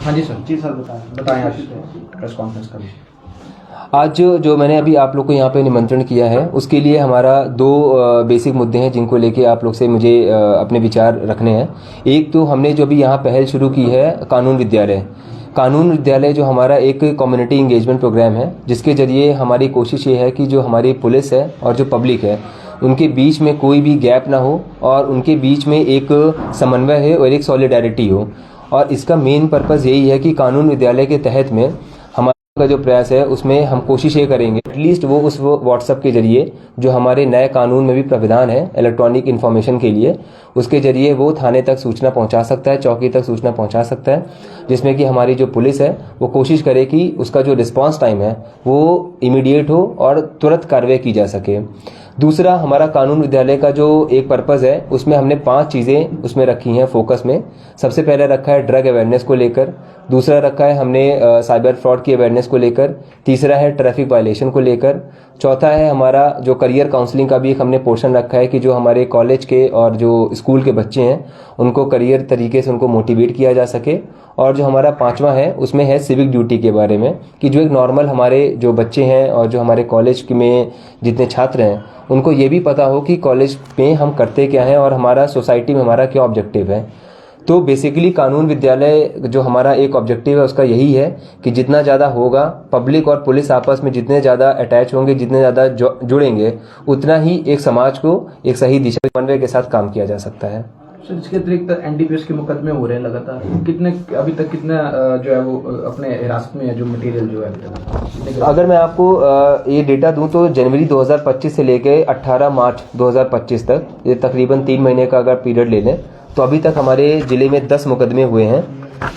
हाँ जी सर। जी सर बताएं आज प्रेस कॉन्फ्रेंस का। आज जो मैंने अभी आप लोग को यहाँ पे निमंत्रण किया है उसके लिए हमारा दो बेसिक मुद्दे हैं जिनको लेके आप लोग से मुझे अपने विचार रखने हैं। एक तो हमने जो अभी यहाँ पहल शुरू की है कानून विद्यालय जो हमारा एक कम्युनिटी इंगेजमेंट प्रोग्राम है, जिसके जरिए हमारी कोशिश ये है कि जो हमारी पुलिस है और जो पब्लिक है उनके बीच में कोई भी गैप ना हो और उनके बीच में एक समन्वय है और एक सॉलिडारिटी हो। और इसका मेन पर्पज़ यही है कि कानून विद्यालय के तहत में का जो प्रयास है उसमें हम कोशिश ये करेंगे एटलीस्ट वो उस व्हाट्सएप के जरिए जो हमारे नए कानून में भी प्रावधान है इलेक्ट्रॉनिक इन्फॉर्मेशन के लिए, उसके जरिए वो थाने तक सूचना पहुंचा सकता है, चौकी तक सूचना पहुंचा सकता है, जिसमें कि हमारी जो पुलिस है वो कोशिश करे कि उसका जो रिस्पांस टाइम है वो इमीडिएट हो और तुरंत कार्रवाई की जा सके। दूसरा, हमारा कानून विद्यालय का जो एक पर्पज़ है उसमें हमने 5 चीज़ें उसमें रखी हैं फोकस में। सबसे पहले रखा है ड्रग अवेयरनेस को लेकर, दूसरा रखा है हमने साइबर फ्रॉड की अवेयरनेस को लेकर, तीसरा है ट्रैफिक वायलेशन को लेकर, चौथा है हमारा जो करियर काउंसलिंग का भी एक हमने पोर्शन रखा है कि जो हमारे कॉलेज के और जो स्कूल के बच्चे हैं उनको करियर तरीके से उनको मोटिवेट किया जा सके, और जो हमारा 5वां है उसमें है सिविक ड्यूटी के बारे में कि जो एक नॉर्मल हमारे जो बच्चे हैं और जो हमारे कॉलेज में जितने छात्र हैं उनको ये भी पता हो कि कॉलेज में हम करते क्या हैं और हमारा सोसाइटी में हमारा क्या ऑब्जेक्टिव है। तो बेसिकली कानून विद्यालय जो हमारा एक ऑब्जेक्टिव है उसका यही है कि जितना ज़्यादा होगा पब्लिक और पुलिस आपस में जितने ज़्यादा अटैच होंगे, जितने ज़्यादा जुड़ेंगे, उतना ही एक समाज को एक सही दिशा समन्वय के साथ काम किया जा सकता है। सर, इसके अतिरिक्त एनडीपीएस के मुकदमे हो रहे हैं लगातार, कितने अभी तक कितना जो है वो अपने हिरासत में है जो मटेरियल जो है अभी तक? अगर मैं आपको ये डेटा दूं तो जनवरी 2025 से लेके 18 मार्च 2025 तक, ये तकरीबन 3 महीने का अगर पीरियड ले लें तो अभी तक हमारे ज़िले में 10 मुकदमे हुए हैं,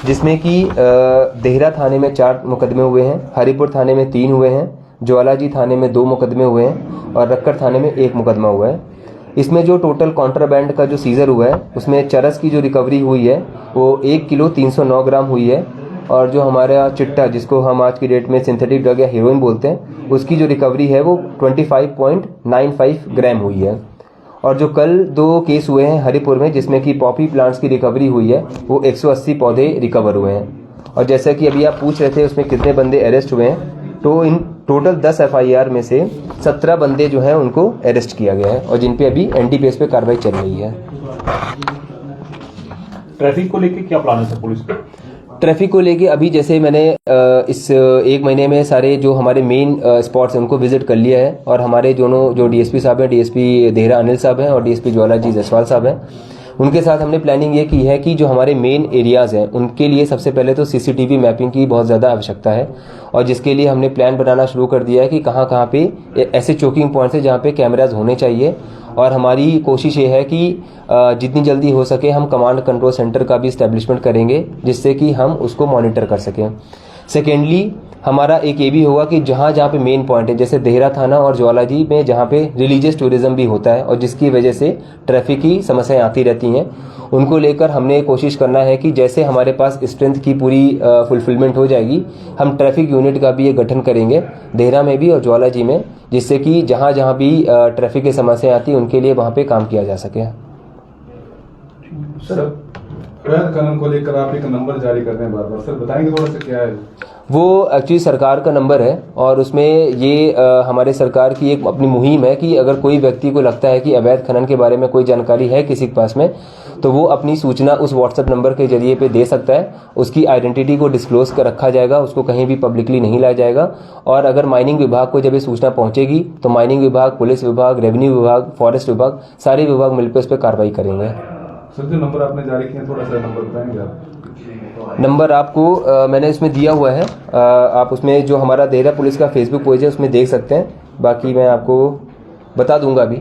जिसमें कि देहरा थाने में 4 मुकदमे हुए हैं, हरिपुर थाने में 3 हुए हैं, ज्वालाजी थाने में 2 मुकदमे हुए हैं और रक्कड़ थाने में 1 मुकदमा हुआ है। इसमें जो टोटल कॉन्ट्राबैंड का जो सीजर हुआ है उसमें चरस की जो रिकवरी हुई है वो 1 किलो 309 ग्राम हुई है, और जो हमारा चिट्टा जिसको हम आज की डेट में सिंथेटिक ड्रग या हीरोइन बोलते हैं उसकी जो रिकवरी है वो 25.95 ग्राम हुई है। और जो कल 2 केस हुए हैं हरिपुर में जिसमें कि पॉपी प्लांट्स की रिकवरी हुई है वो 180 पौधे रिकवर हुए हैं। और जैसा कि अभी आप पूछ रहे थे उसमें कितने बंदे अरेस्ट हुए हैं, तो इन टोटल 10 एफआईआर में से 17 बंदे जो हैं उनको अरेस्ट किया गया है और जिन पे अभी एनडीपीएस पे कार्रवाई चल रही है। ट्रैफिक को लेके क्या प्लान है सर पुलिस का? ट्रैफिक को लेके अभी जैसे मैंने इस 1 महीने में सारे जो हमारे मेन स्पॉट्स हैं उनको विजिट कर लिया है, और हमारे दोनों जो डीएसपी साहब हैं, डीएसपी देहरा अनिल साहब हैं और डीएसपी ज्वालाजी जसवाल साहब हैं, उनके साथ हमने प्लानिंग ये की है कि जो हमारे मेन एरियाज़ हैं उनके लिए सबसे पहले तो सीसीटीवी मैपिंग की बहुत ज़्यादा आवश्यकता है, और जिसके लिए हमने प्लान बनाना शुरू कर दिया है कि कहाँ कहाँ पे ऐसे चोकिंग पॉइंट्स हैं जहाँ पे कैमराज होने चाहिए। और हमारी कोशिश ये है कि जितनी जल्दी हो सके हम कमांड कंट्रोल सेंटर का भी इस्टेब्लिशमेंट करेंगे जिससे कि हम उसको मॉनिटर कर सकें। सेकेंडली हमारा एक ये भी होगा कि जहाँ जहाँ पे मेन पॉइंट है जैसे देहरा थाना और ज्वालाजी में जहाँ पे रिलीजियस टूरिज्म भी होता है और जिसकी वजह से ट्रैफिक की समस्याएं आती रहती हैं, उनको लेकर हमने कोशिश करना है कि जैसे हमारे पास स्ट्रेंथ की पूरी फुलफिलमेंट हो जाएगी, हम ट्रैफिक यूनिट का भी ये गठन करेंगे देहरा में भी और ज्वालाजी में, जिससे कि जहाँ जहाँ भी ट्रैफिक की समस्याएं आती हैं उनके लिए वहाँ पे काम किया जा सके। सर, अवैध खनन को लेकर आप एक नंबर जारी करते हैं बार-बार, सर बताएंगे थोड़ा सा क्या है? वो एक्चुअली सरकार का नंबर है और उसमें ये हमारे सरकार की एक अपनी मुहिम है कि अगर कोई व्यक्ति को लगता है कि अवैध खनन के बारे में कोई जानकारी है किसी के पास में, तो वो अपनी सूचना उस व्हाट्सएप नंबर के जरिए पे दे सकता है। उसकी आइडेंटिटी को डिस्क्लोज कर रखा जाएगा, उसको कहीं भी पब्लिकली नहीं लाया जाएगा। और अगर माइनिंग विभाग को जब ये सूचना पहुंचेगी तो माइनिंग विभाग, पुलिस विभाग, रेवेन्यू विभाग, फॉरेस्ट विभाग, सारे विभाग मिलकर उस पर कार्रवाई करेंगे। सर, जो नंबर आपने जारी किया थोड़ा सा नंबर बताएंगे आप? नंबर आपको मैंने इसमें दिया हुआ है, आप उसमें जो हमारा देहरा पुलिस का फेसबुक पेज है उसमें देख सकते हैं, बाकी मैं आपको बता दूंगा, अभी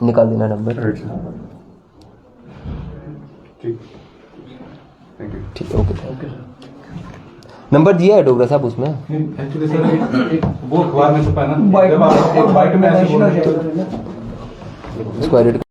निकाल देना नंबर। ठीक, ओके। नंबर दिया है डोगरा साहब उसमें। एक्चुअली सर एक वो अखबार में छपा है ना, जब आप एक बाइट में ऐसे बोल रहे हैं इसको एडिट